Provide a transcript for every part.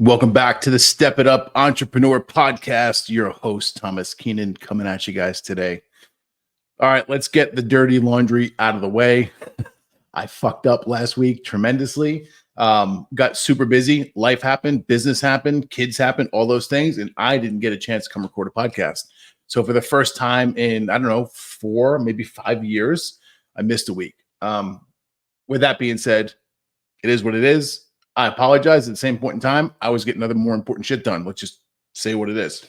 Welcome back to the Step It Up Entrepreneur Podcast. Your host, Tomas Keenan, coming at you guys today. All right, let's get the dirty laundry out of the way. I fucked up last week tremendously. Got super busy. Life happened, business happened, kids happened, all those things. And I didn't get a chance to come record a podcast. So for the first time in, 4, maybe 5 years, I missed a week. With that being said, it is what it is. I apologize. At the same point in time, I was getting other more important shit done. Let's just say what it is.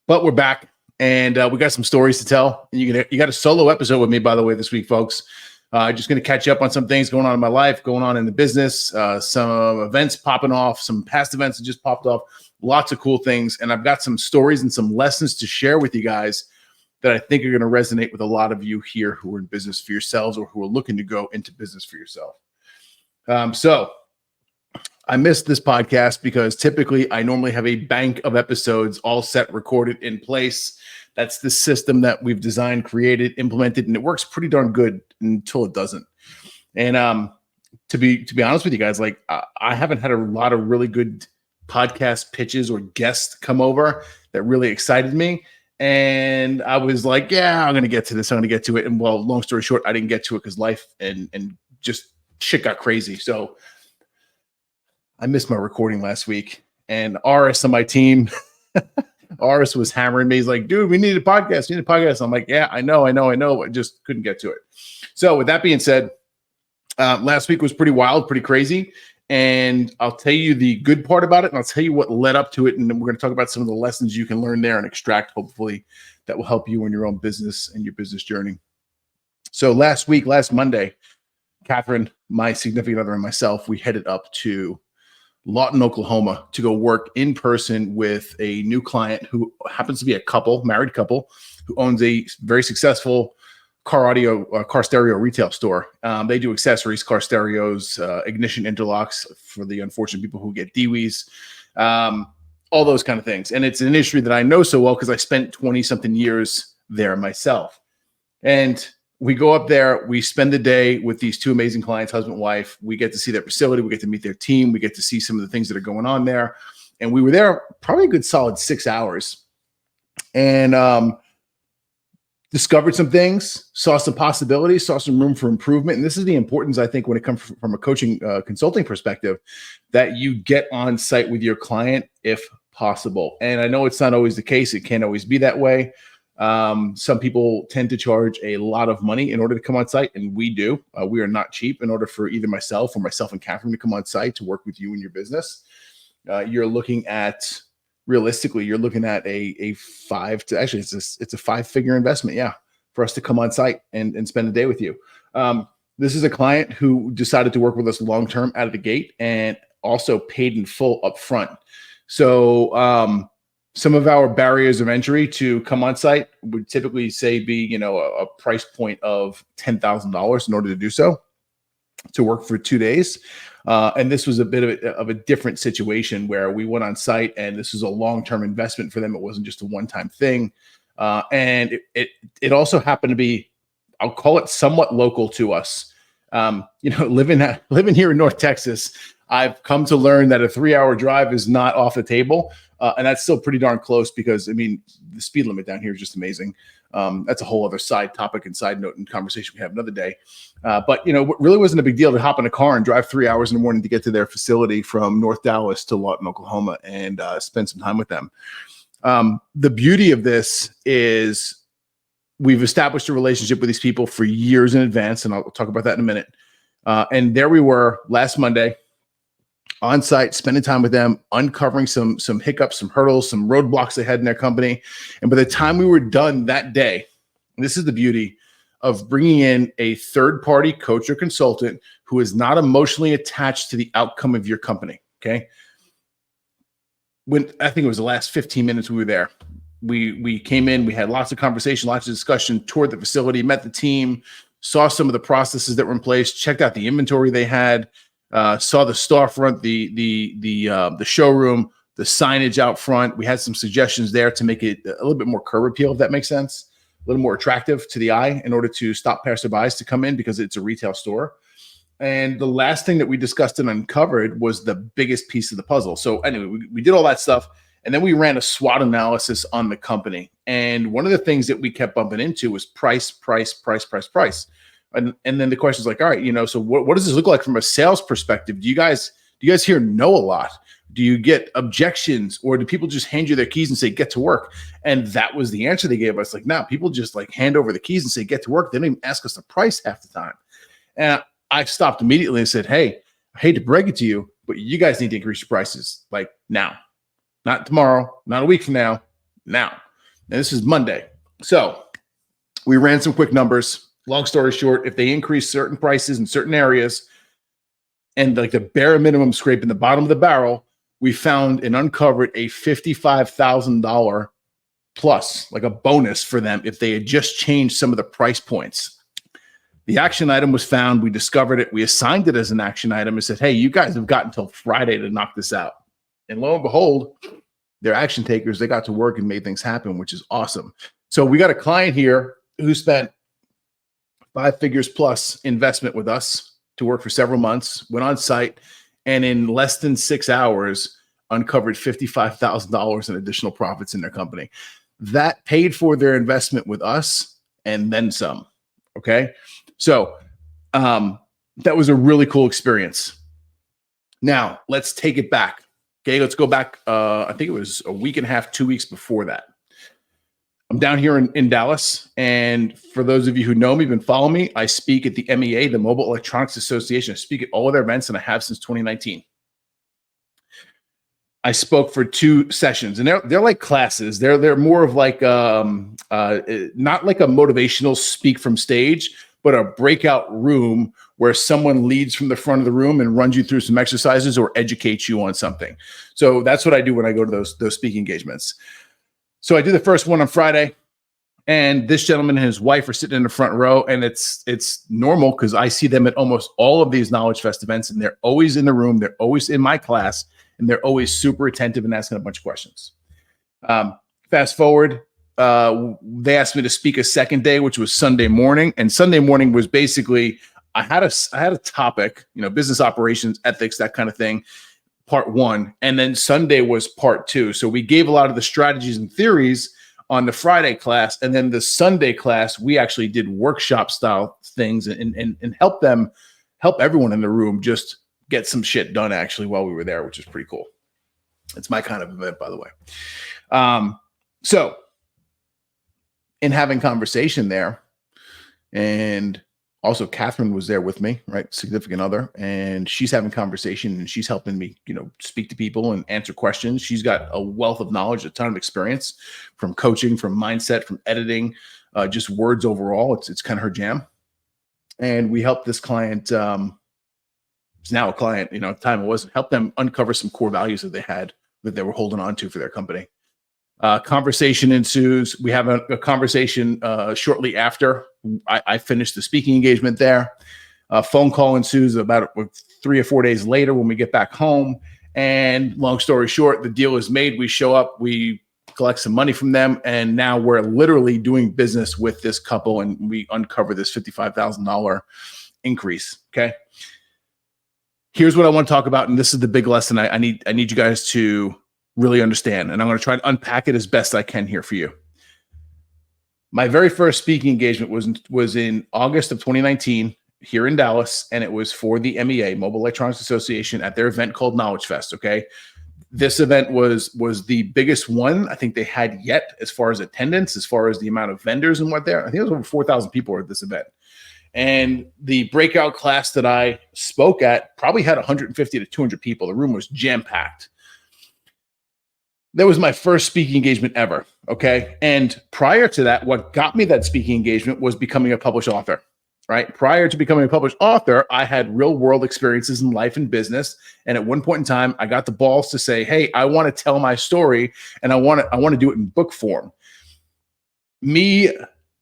But we're back, and we got some stories to tell. And you got a solo episode with me, by the way, this week, folks. Just going to catch you up on some things going on in my life, going on in the business, some events popping off, some past events that just popped off, lots of cool things. And I've got some stories and some lessons to share with you guys that I think are going to resonate with a lot of you here who are in business for yourselves or who are looking to go into business for yourself. So I missed this podcast because typically I normally have a bank of episodes all set, recorded, in place. That's the system that we've designed, created, implemented, and it works pretty darn good until it doesn't. And to be honest with you guys, like I haven't had a lot of really good podcast pitches or guests come over that really excited me. And I was like, yeah, I'm going to get to this. I'm going to get to it. And well, long story short, I didn't get to it because life and just shit got crazy. So I missed my recording last week, and Aris on my team, Aris was hammering me. He's like, dude, we need a podcast. I'm like, yeah, I know. I just couldn't get to it. So with that being said, last week was pretty wild, pretty crazy. And I'll tell you the good part about it, and I'll tell you what led up to it. And then we're going to talk about some of the lessons you can learn there and extract, hopefully, that will help you in your own business and your business journey. So last Monday, Kathryn, my significant other, and myself, we headed up to Lawton, Oklahoma, to go work in person with a new client who happens to be a married couple, who owns a very successful car stereo retail store. They do accessories, car stereos, ignition interlocks for the unfortunate people who get DWIs, all those kind of things. And it's an industry that I know so well because I spent 20 something years there myself. And we go up there, we spend the day with these two amazing clients, husband and wife. We get to see their facility. We get to meet their team. We get to see some of the things that are going on there. And we were there probably a good solid 6 hours and discovered some things, saw some possibilities, saw some room for improvement. And this is the importance, I think, when it comes from a coaching consulting perspective, that you get on site with your client if possible. And I know it's not always the case. It can't always be that way. Some people tend to charge a lot of money in order to come on site, and we do. We are not cheap. In order for either myself and Kathryn to come on site to work with you in your business, you're looking at realistically, you're looking at a 5 to actually it's a 5-figure investment, for us to come on site and spend a day with you. This is a client who decided to work with us long term out of the gate and also paid in full up front. So some of our barriers of entry to come on site would typically be, a price point of $10,000 in order to do so, to work for 2 days. And this was a bit of a different situation where we went on site and this was a long-term investment for them. It wasn't just a one-time thing. And it also happened to be, I'll call it somewhat local to us. Living here in North Texas, I've come to learn that a 3-hour drive is not off the table. And that's still pretty darn close because, the speed limit down here is just amazing. That's a whole other side topic and side note and conversation we have another day. But, it really wasn't a big deal to hop in a car and drive 3 hours in the morning to get to their facility from North Dallas to Lawton, Oklahoma, and spend some time with them. The beauty of this is we've established a relationship with these people for years in advance, and I'll talk about that in a minute. And there we were last Monday, on site, spending time with them, uncovering some hiccups, some hurdles, some roadblocks they had in their company. And by the time we were done that day, and this is the beauty of bringing in a third-party coach or consultant who is not emotionally attached to the outcome of your company, okay? When I think it was the last 15 minutes we were there, we came in, we had lots of conversation, lots of discussion, toured the facility, met the team, saw some of the processes that were in place, checked out the inventory they had, saw the storefront, the showroom, the signage out front. We had some suggestions there to make it a little bit more curb appeal, if that makes sense, a little more attractive to the eye in order to stop passerbys to come in because it's a retail store. And the last thing that we discussed and uncovered was the biggest piece of the puzzle. So anyway, we did all that stuff. And then we ran a SWOT analysis on the company. And one of the things that we kept bumping into was price. And then the question is like, all right, so what does this look like from a sales perspective? Do you guys here know a lot? Do you get objections, or do people just hand you their keys and say, get to work? And that was the answer they gave us. Like, no, people just like hand over the keys and say, get to work. They don't even ask us the price half the time. And I stopped immediately and said, hey, I hate to break it to you, but you guys need to increase your prices like now, not tomorrow, not a week from now. And this is Monday. So we ran some quick numbers. Long story short, if they increase certain prices in certain areas and like the bare minimum scraping the bottom of the barrel, we found and uncovered a $55,000 plus, like a bonus for them if they had just changed some of the price points. The action item was found. We discovered it. We assigned it as an action item and said, hey, you guys have got until Friday to knock this out. And lo and behold, they're action takers. They got to work and made things happen, which is awesome. So we got a client here who spent 5 figures plus investment with us to work for several months, went on site, and in less than 6 hours, uncovered $55,000 in additional profits in their company. That paid for their investment with us and then some. Okay. So that was a really cool experience. Now let's take it back. Okay. Let's go back. I think it was a week and a half, 2 weeks before that. I'm down here in Dallas. And for those of you who know me, been following me, I speak at the MEA, the Mobile Electronics Association. I speak at all of their events, and I have since 2019. I spoke for 2 sessions, and they're like classes. They're more of like not like a motivational speak from stage, but a breakout room where someone leads from the front of the room and runs you through some exercises or educates you on something. So that's what I do when I go to those speaking engagements. So I did the first one on Friday, and this gentleman and his wife are sitting in the front row, and it's normal because I see them at almost all of these Knowledge Fest events, and they're always in the room. They're always in my class, and they're always super attentive and asking a bunch of questions. Fast forward, they asked me to speak a second day, which was Sunday morning, and Sunday morning was basically I had a topic, business operations, ethics, that kind of thing. Part 1, and then Sunday was part 2. So we gave a lot of the strategies and theories on the Friday class, and then the Sunday class, we actually did workshop style things and help everyone in the room just get some shit done actually while we were there, which is pretty cool. It's my kind of event, by the way. So in having conversation there, and also Kathryn was there with me, right? Significant other. And she's having conversation and she's helping me, speak to people and answer questions. She's got a wealth of knowledge, a ton of experience from coaching, from mindset, from editing, just words overall. It's kind of her jam. And we helped this client, it's now a client, at the time it wasn't, help them uncover some core values that they had that they were holding on to for their company. Conversation ensues. We have a conversation shortly after I finished the speaking engagement there. A phone call ensues about 3 or 4 days later when we get back home. And long story short, the deal is made. We show up, we collect some money from them, and now we're literally doing business with this couple, and we uncover this $55,000 increase. Okay. Here's what I want to talk about, and this is the big lesson I need you guys to really understand, and I'm going to try to unpack it as best I can here for you. My very first speaking engagement was in August of 2019 here in Dallas, and it was for the MEA, Mobile Electronics Association, at their event called Knowledge Fest. Okay, this event was the biggest one I think they had yet, as far as attendance, as far as the amount of vendors and what there. I think it was over 4,000 people at this event. And the breakout class that I spoke at probably had 150 to 200 people. The room was jam-packed. That was my first speaking engagement ever, okay? And prior to that, what got me that speaking engagement was becoming a published author, right? Prior to becoming a published author, I had real-world experiences in life and business. And at one point in time, I got the balls to say, hey, I want to tell my story, and I want to do it in book form. Me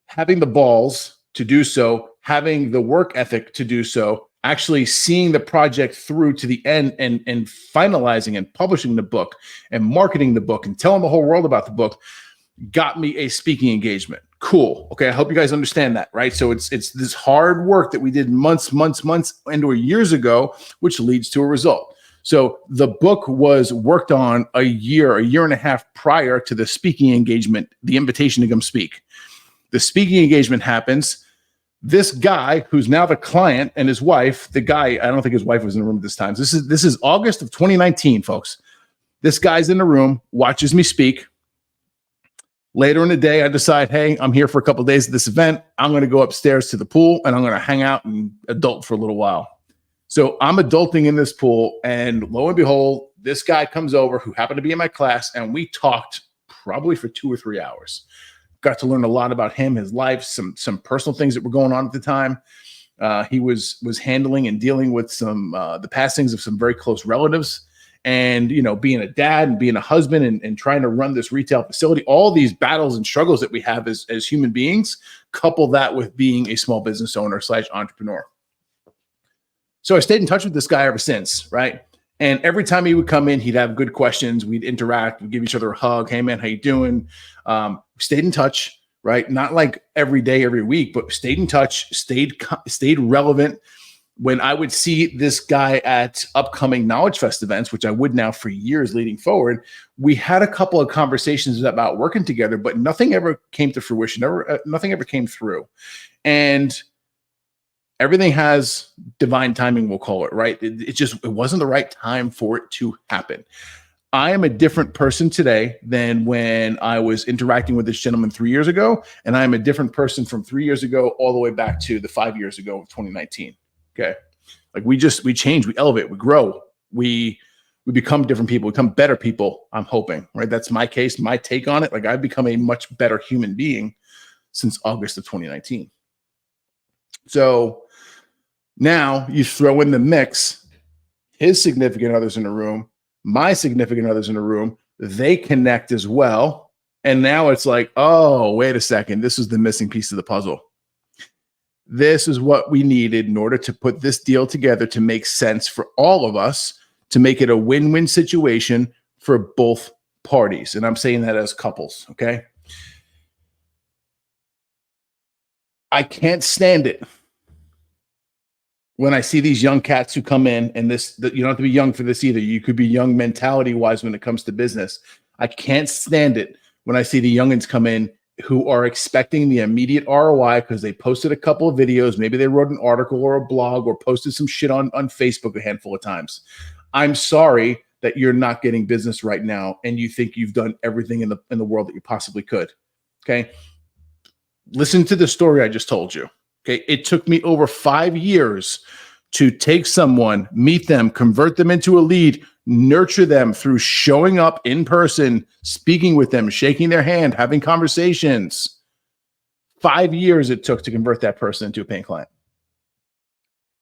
having the balls to do so, having the work ethic to do so, actually seeing the project through to the end and finalizing and publishing the book and marketing the book and telling the whole world about the book got me a speaking engagement. Cool. Okay. I hope you guys understand that, right? So it's this hard work that we did months, and or years ago, which leads to a result. So the book was worked on a year and a half prior to the speaking engagement, the invitation to come speak. The speaking engagement happens. This guy, who's now the client, and his wife, the guy, I don't think his wife was in the room at this time. This is August of 2019, folks. This guy's in the room, watches me speak. Later in the day, I decide, hey, I'm here for a couple of days at this event. I'm going to go upstairs to the pool and I'm going to hang out and adult for a little while. So I'm adulting in this pool, and lo and behold, this guy comes over who happened to be in my class, and we talked probably for 2 or 3 hours. Got to learn a lot about him, his life, some personal things that were going on at the time. He was handling and dealing with some the passings of some very close relatives. And, being a dad and being a husband and trying to run this retail facility, all these battles and struggles that we have as human beings, couple that with being a small business owner / entrepreneur. So I stayed in touch with this guy ever since, right? And every time he would come in, he'd have good questions. We'd interact. We'd give each other a hug. Hey, man, how you doing? Stayed in touch, right? Not like every day, every week, but stayed in touch, stayed relevant. When I would see this guy at upcoming Knowledge Fest events, which I would now for years leading forward, we had a couple of conversations about working together, but nothing ever came to fruition. Nothing ever came through. And everything has divine timing, we'll call it, right? It wasn't the right time for it to happen. I am a different person today than when I was interacting with this gentleman 3 years ago. And I am a different person from 3 years ago all the way back to the 5 years ago of 2019. Okay. Like we change, we elevate, we grow, we become different people, become better people. I'm hoping, right? That's my case, my take on it. Like I've become a much better human being since August of 2019. So now you throw in the mix, his significant others in the room, my significant others in the room, they connect as well. And now it's like, oh, wait a second. This is the missing piece of the puzzle. This is what we needed in order to put this deal together to make sense for all of us, to make it a win-win situation for both parties. And I'm saying that as couples, okay? I can't stand it when I see these young cats who come in, and you don't have to be young for this either. You could be young mentality-wise when it comes to business. I can't stand it when I see the youngins come in who are expecting the immediate ROI because they posted a couple of videos. Maybe they wrote an article or a blog or posted some shit on Facebook a handful of times. I'm sorry that you're not getting business right now and you think you've done everything in the world that you possibly could. Okay. Listen to the story I just told you. Okay. It took me over 5 years to take someone, meet them, convert them into a lead, nurture them through showing up in person, speaking with them, shaking their hand, having conversations. 5 years it took to convert that person into a paying client.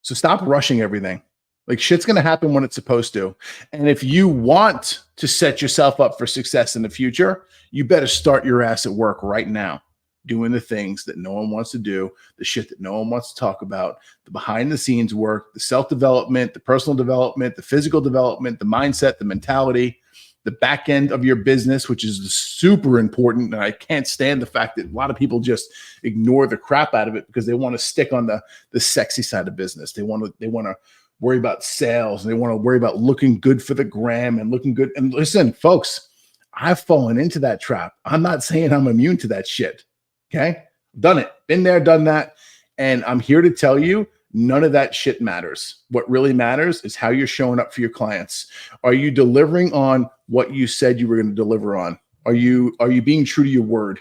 So stop rushing everything. Like shit's going to happen when it's supposed to. And if you want to set yourself up for success in the future, you better start your ass at work right now, doing the things that no one wants to do, the shit that no one wants to talk about, the behind the scenes work, the self-development, the personal development, the physical development, the mindset, the mentality, the back end of your business, which is super important. And I can't stand the fact that a lot of people just ignore the crap out of it because they want to stick on the sexy side of business. They want to worry about sales, and they want to worry about looking good for the gram and looking good. And listen, folks, I've fallen into that trap. I'm not saying I'm immune to that shit. Okay. Done it. Been there, done that. And I'm here to tell you, none of that shit matters. What really matters is how you're showing up for your clients. Are you delivering on what you said you were going to deliver on? Are you being true to your word?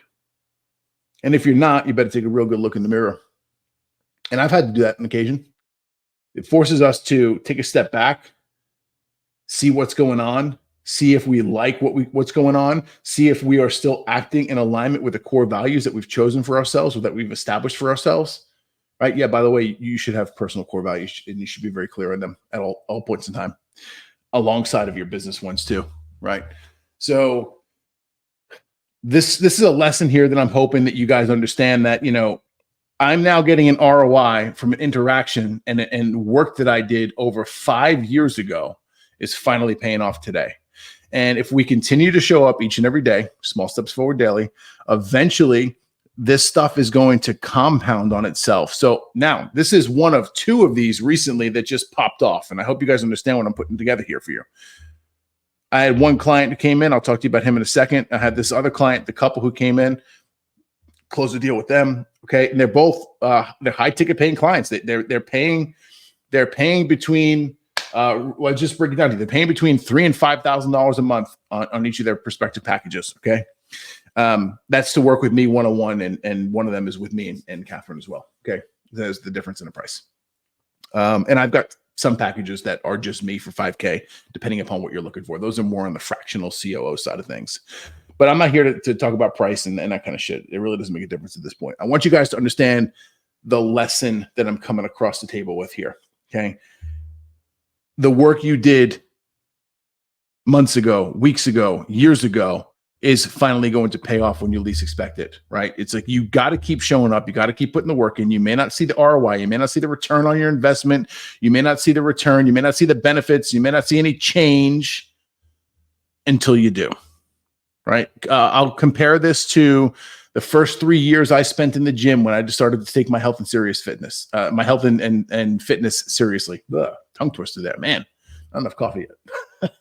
And if you're not, you better take a real good look in the mirror. And I've had to do that on occasion. It forces us to take a step back, see what's going on, see if we like what's going on, see if we are still acting in alignment with the core values that we've chosen for ourselves or that we've established for ourselves, right? Yeah, by the way, you should have personal core values and you should be very clear on them at all points in time, alongside of your business ones too, right? So this is a lesson here that I'm hoping that you guys understand that, I'm now getting an ROI from an interaction and work that I did over 5 years ago is finally paying off today. And if we continue to show up each and every day, small steps forward daily, eventually this stuff is going to compound on itself. So now this is one of two of these recently that just popped off. And I hope you guys understand what I'm putting together here for you. I had one client who came in. I'll talk to you about him in a second. I had this other client, the couple who came in, closed the deal with them. Okay. And they're both, they're high ticket paying clients. They're paying between, well, just break it down to you. They're paying between $3,000 and $5,000 a month on each of their respective packages. Okay. That's to work with me one-on-one, and one of them is with me and Kathryn as well. Okay. There's the difference in the price. And I've got some packages that are just me for $5K, depending upon what you're looking for. Those are more on the fractional COO side of things. But I'm not here to talk about price and that kind of shit. It really doesn't make a difference at this point. I want you guys to understand the lesson that I'm coming across the table with here. Okay. The work you did months ago, weeks ago, years ago is finally going to pay off when you least expect it, right? It's like you got to keep showing up. You got to keep putting the work in. You may not see the ROI. You may not see the return on your investment. You may not see the return. You may not see the benefits. You may not see any change until you do, right? I'll compare this to the first 3 years I spent in the gym when I just started to take my health and fitness seriously. Ugh, tongue twister there, man. Not enough coffee yet.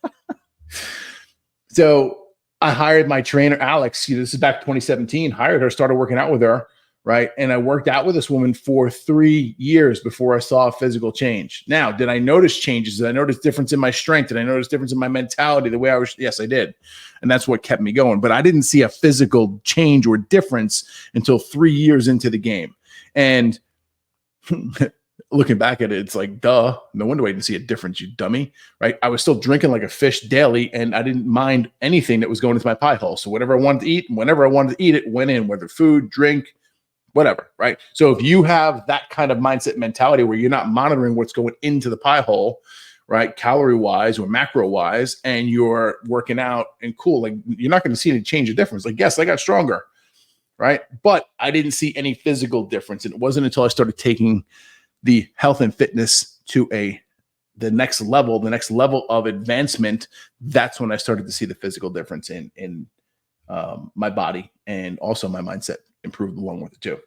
So I hired my trainer, Alex. This is back 2017. Hired her, started working out with her, right? And I worked out with this woman for 3 years before I saw a physical change. Now, did I notice changes? Did I notice difference in my strength? Did I notice difference in my mentality, the way I was? Yes, I did. And that's what kept me going. But I didn't see a physical change or difference until 3 years into the game. And looking back at it, it's like, duh, no wonder I didn't see a difference, you dummy, right? I was still drinking like a fish daily, and I didn't mind anything that was going into my pie hole. So whatever I wanted to eat, whenever I wanted to eat it, went in, whether food, drink, whatever, right? So if you have that kind of mindset mentality where you're not monitoring what's going into the pie hole, right, calorie-wise or macro-wise, and you're working out and cool, like you're not going to see any change or difference. Like, yes, I got stronger, right? But I didn't see any physical difference. And it wasn't until I started taking the health and fitness to the next level of advancement, that's when I started to see the physical difference in my body, and also my mindset improved along with it too.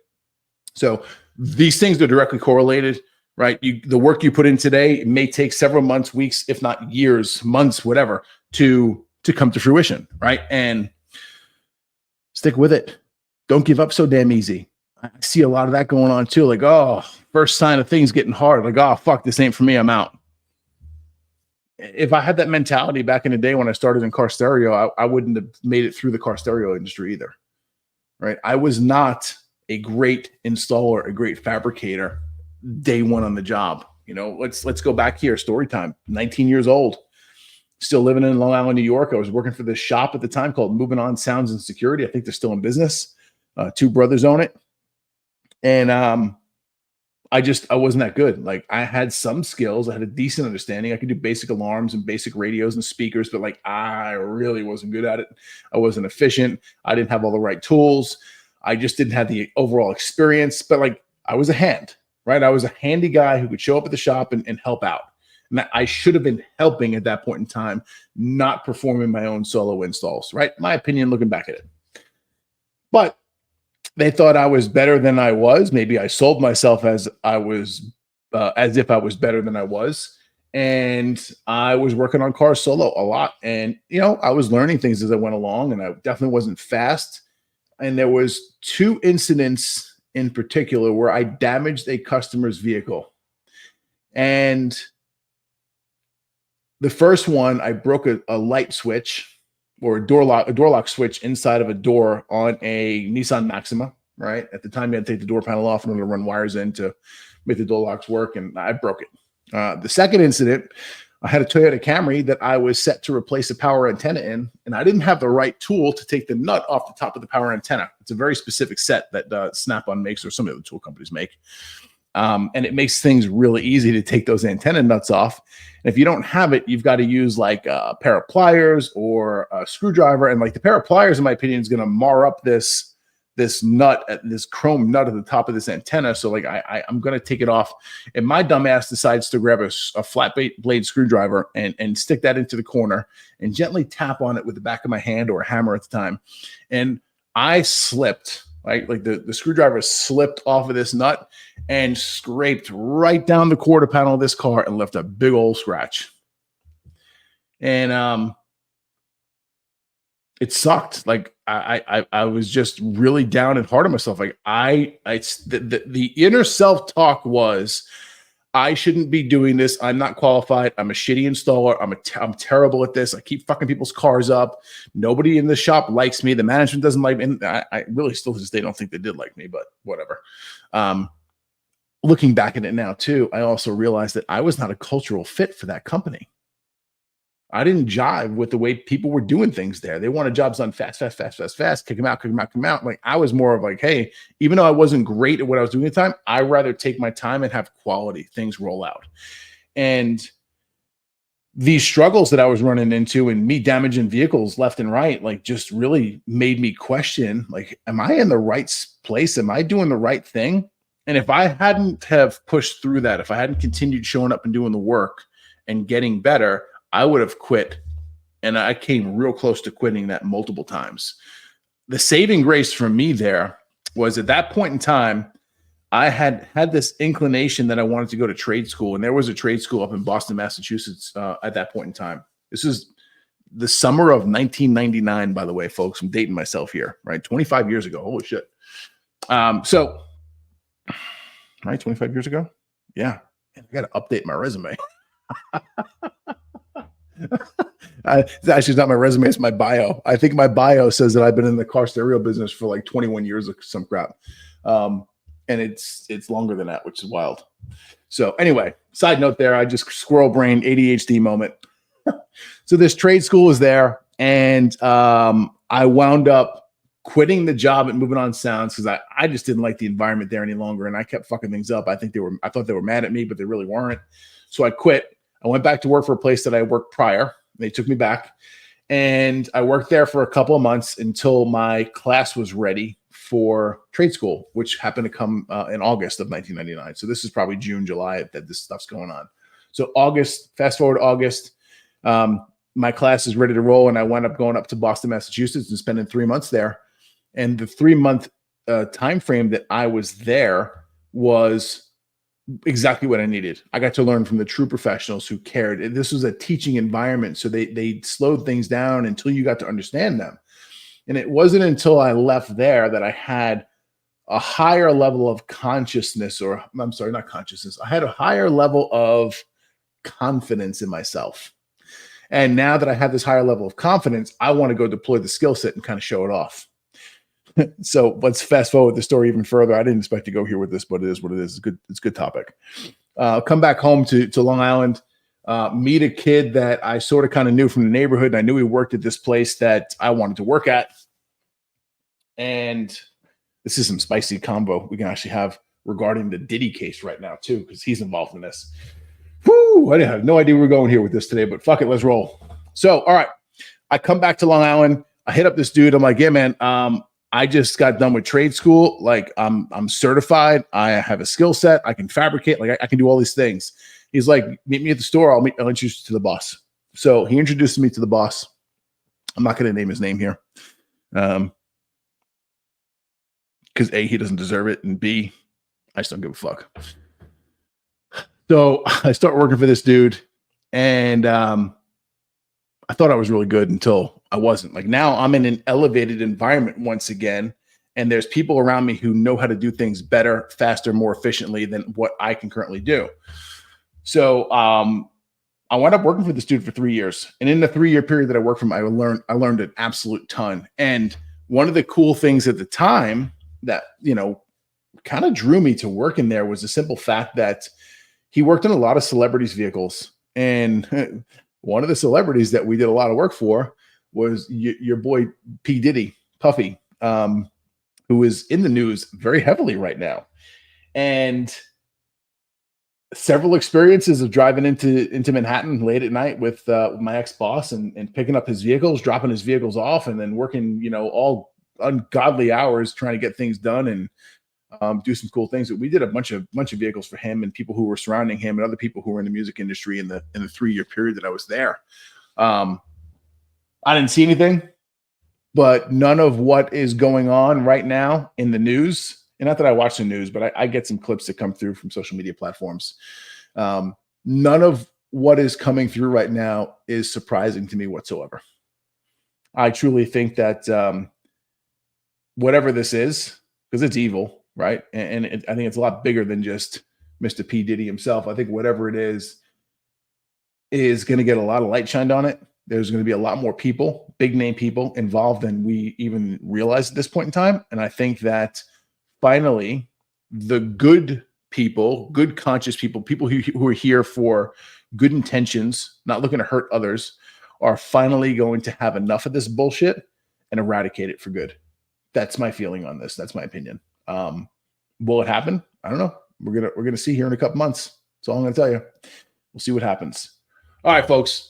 So these things are directly correlated, right? The work you put in today may take several months, weeks, if not years, months, whatever, to come to fruition, right? And stick with it. Don't give up so damn easy. I see a lot of that going on too. Like, oh, first sign of things getting hard. Like, oh, fuck, this ain't for me. I'm out. If I had that mentality back in the day when I started in car stereo, I wouldn't have made it through the car stereo industry either, right? I was not a great installer, a great fabricator day one on the job. You know, let's go back here. Story time. 19 years old, still living in Long Island, New York. I was working for this shop at the time called Moving On Sounds and Security. I think they're still in business. Two brothers own it. And I wasn't that good. Like, I had some skills. I had a decent understanding. I could do basic alarms and basic radios and speakers, but like, I really wasn't good at it. I wasn't efficient. I didn't have all the right tools. I just didn't have the overall experience, but like, I was a hand, right? I was a handy guy who could show up at the shop and help out. And I should have been helping at that point in time, not performing my own solo installs, right? My opinion, looking back at it. But they thought I was better than I was. Maybe I sold myself as if I was better than I was. And I was working on cars solo a lot. And, you know, I was learning things as I went along, and I definitely wasn't fast. And there was 2 incidents in particular where I damaged a customer's vehicle. And the first one, I broke a light switch, or a door lock switch inside of a door on a Nissan Maxima, right? At the time, you had to take the door panel off and run wires in to make the door locks work, and I broke it. The second incident, I had a Toyota Camry that I was set to replace a power antenna in, and I didn't have the right tool to take the nut off the top of the power antenna. It's a very specific set that Snap-on makes, or some of the tool companies make. And it makes things really easy to take those antenna nuts off. And if you don't have it, you've got to use like a pair of pliers or a screwdriver. And like the pair of pliers, in my opinion, is going to mar up this nut, this chrome nut at the top of this antenna. So like I'm going to take it off. And my dumbass decides to grab a flat blade screwdriver and stick that into the corner and gently tap on it with the back of my hand, or a hammer at the time. And I slipped right? Like the screwdriver slipped off of this nut and scraped right down the quarter panel of this car and left a big old scratch. And it sucked. Like I was just really down and hard on myself. Like the inner self-talk was, I shouldn't be doing this. I'm not qualified. I'm a shitty installer. I'm terrible at this. I keep fucking people's cars up. Nobody in the shop likes me. The management doesn't like me. And I really still to this day don't think they did like me, but whatever. Looking back at it now too, I also realized that I was not a cultural fit for that company. I didn't jive with the way people were doing things there. They wanted jobs done fast, kick them out. Like I was more of like, hey, even though I wasn't great at what I was doing at the time, I'd rather take my time and have quality things roll out. And these struggles that I was running into and me damaging vehicles left and right, like just really made me question, like, am I in the right place? Am I doing the right thing? And if I hadn't have pushed through that, if I hadn't continued showing up and doing the work and getting better, I would have quit. And I came real close to quitting that multiple times. The saving grace for me there was at that point in time, I had this inclination that I wanted to go to trade school. And there was a trade school up in Boston, Massachusetts at that point in time. This is the summer of 1999, by the way, folks. I'm dating myself here, right? 25 years ago. Holy shit. So, right, 25 years ago? Yeah. I got to update my resume. It's actually not my resume, it's my bio. I think my bio says that I've been in the car stereo business for like 21 years or some crap. And it's longer than that, which is wild. So anyway, side note there, I just squirrel brain ADHD moment. So this trade school is there, and I wound up quitting the job at Moving On Sounds because I just didn't like the environment there any longer, and I kept fucking things up. I thought they were mad at me, but they really weren't. So I quit. I went back to work for a place that I worked prior. They took me back, and I worked there for a couple of months until my class was ready for trade school, which happened to come in August of 1999. So this is probably June, July that this stuff's going on. So August, fast forward to August, my class is ready to roll, and I wound up going up to Boston, Massachusetts, and spending 3 months there. And the 3-month time frame that I was there was exactly what I needed. I got to learn from the true professionals who cared. This was a teaching environment, so they slowed things down until you got to understand them. And it wasn't until I left there that I had a higher level of consciousness, or I'm sorry, not consciousness. I had a higher level of confidence in myself. And now that I have this higher level of confidence, I want to go deploy the skill set and kind of show it off. So let's fast forward the story even further. I didn't expect to go here with this, but it is what it is. It's a good topic. Come back home to Long Island, meet a kid that I sort of kind of knew from the neighborhood. And I knew he worked at this place that I wanted to work at. And this is some spicy combo we can actually have regarding the Diddy case right now too, because he's involved in this. Whew, I have no idea where we're going here with this today, but fuck it, let's roll. So, all right, I come back to Long Island. I hit up this dude. I'm like, yeah, man, I just got done with trade school. Like I'm certified. I have a skill set. I can fabricate. Like I can do all these things. He's like, meet me at the store. I'll introduce you to the boss. So he introduced me to the boss. I'm not going to name his name here. Because A, he doesn't deserve it. And B, I just don't give a fuck. So I start working for this dude, and I thought I was really good until I wasn't. Like now I'm in an elevated environment once again, and there's people around me who know how to do things better, faster, more efficiently than what I can currently do. So I wound up working for this dude for 3 years. And in the 3-year period that I worked for him, I learned an absolute ton. And one of the cool things at the time that, you know, kind of drew me to working there was the simple fact that he worked on a lot of celebrities' vehicles. And one of the celebrities that we did a lot of work for was your boy P. Diddy, Puffy, who is in the news very heavily right now. And several experiences of driving into Manhattan late at night with my ex-boss and picking up his vehicles, dropping his vehicles off, and then working, you know, all ungodly hours trying to get things done and do some cool things. We did a bunch of vehicles for him and people who were surrounding him and other people who were in the music industry in the 3-year period that I was there. I didn't see anything. but none of what is going on right now in the news, and not that I watch the news, but I get some clips that come through from social media platforms. None of what is coming through right now is surprising to me whatsoever. I truly think that whatever this is, because it's evil, right? And I think it's a lot bigger than just Mr. P. Diddy himself. I think whatever it is going to get a lot of light shined on it. There's going to be a lot more people, big name people involved than we even realize at this point in time. And I think that finally the good people, good conscious people, people who are here for good intentions, not looking to hurt others, are finally going to have enough of this bullshit and eradicate it for good. That's my feeling on this. That's my opinion. Will it happen? I don't know. We're gonna see here in a couple months. That's all I'm gonna tell you. We'll see what happens. All right, folks.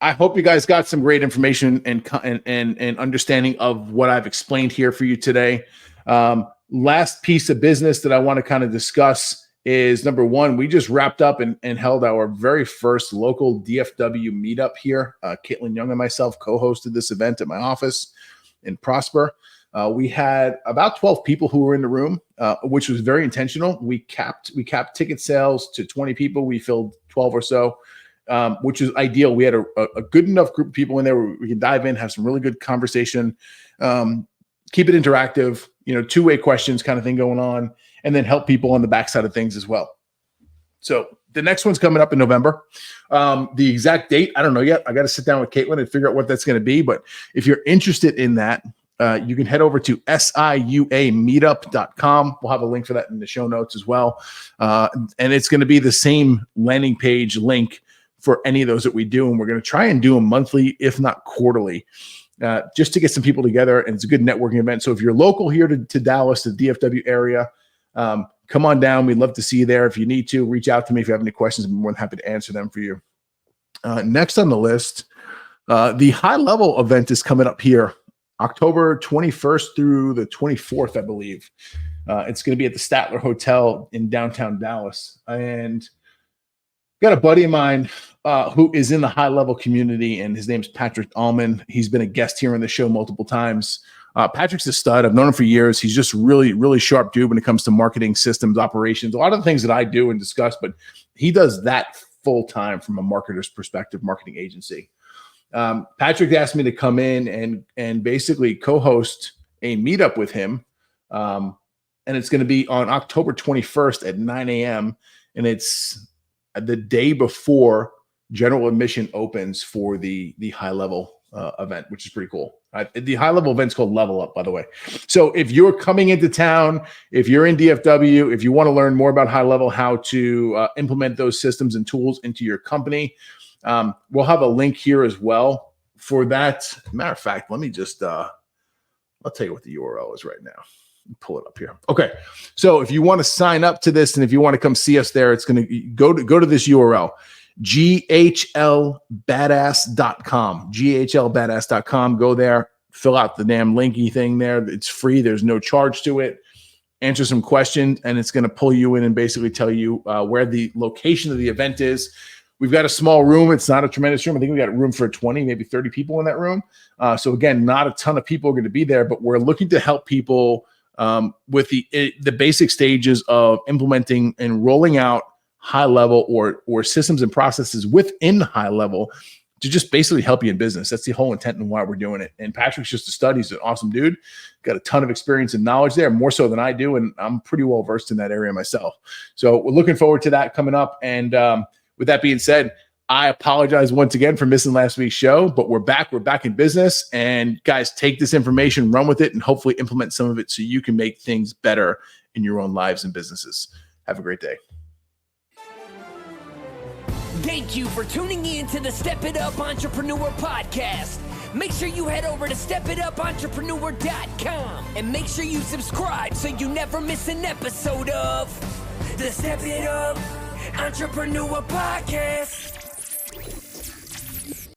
I hope you guys got some great information and understanding of what I've explained here for you today. Last piece of business that I want to kind of discuss is number one, we just wrapped up and held our very first local DFW meetup here. Caitlin Young and myself co-hosted this event at my office in Prosper. We had about 12 people who were in the room, which was very intentional. We capped ticket sales to 20 people. We filled 12 or so, which is ideal. We had a good enough group of people in there where we can dive in, have some really good conversation, keep it interactive, two-way questions kind of thing going on, and then help people on the backside of things as well. So the next one's coming up in November. The exact date, I don't know yet. I got to sit down with Caitlin and figure out what that's going to be. But if you're interested in that, you can head over to siuameetup.com. We'll have a link for that in the show notes as well. And it's going to be the same landing page link for any of those that we do. And we're going to try and do them monthly, if not quarterly, just to get some people together. And it's a good networking event. So if you're local here to Dallas, the DFW area, come on down. We'd love to see you there. If you need to, reach out to me if you have any questions. I'm more than happy to answer them for you. Next on the list, the high level event is coming up here October 21st through the 24th, I believe. It's going to be at the Statler Hotel in downtown Dallas. And got a buddy of mine who is in the high level community, and his name's Patrick Allman. He's been a guest here on the show multiple times. Patrick's a stud. I've known him for years. He's just really, really sharp dude when it comes to marketing, systems, operations, a lot of the things that I do and discuss, but he does that full time from a marketer's perspective, marketing agency. Patrick asked me to come in and basically co-host a meetup with him. And it's going to be on October 21st at 9 a.m. And it's the day before general admission opens for the high level event, which is pretty cool. The high level event's called Level Up, by the way. So if you're coming into town, if you're in DFW, if you want to learn more about high level, how to implement those systems and tools into your company, we'll have a link here as well for that. Matter of fact, let me just, I'll tell you what the URL is right now. Pull it up here. Okay. So if you want to sign up to this and if you want to come see us there, it's going to go to this URL, ghlbadass.com, ghlbadass.com. Go there, fill out the damn linky thing there. It's free. There's no charge to it. Answer some questions, and it's going to pull you in and basically tell you where the location of the event is. We've got a small room. It's not a tremendous room. I think we got room for 20, maybe 30 people in that room. So again, not a ton of people are going to be there, but we're looking to help people with the basic stages of implementing and rolling out high level or systems and processes within high level to just basically help you in business. That's the whole intent and why we're doing it. And Patrick's just a stud. He's an awesome dude. Got a ton of experience and knowledge there, more so than I do. And I'm pretty well versed in that area myself. So we're looking forward to that coming up. And with that being said, I apologize once again for missing last week's show, but we're back. We're back in business. And guys, take this information, run with it, and hopefully implement some of it so you can make things better in your own lives and businesses. Have a great day. Thank you for tuning in to the Step It Up Entrepreneur Podcast. Make sure you head over to stepitupentrepreneur.com and make sure you subscribe so you never miss an episode of the Step It Up Entrepreneur Podcast.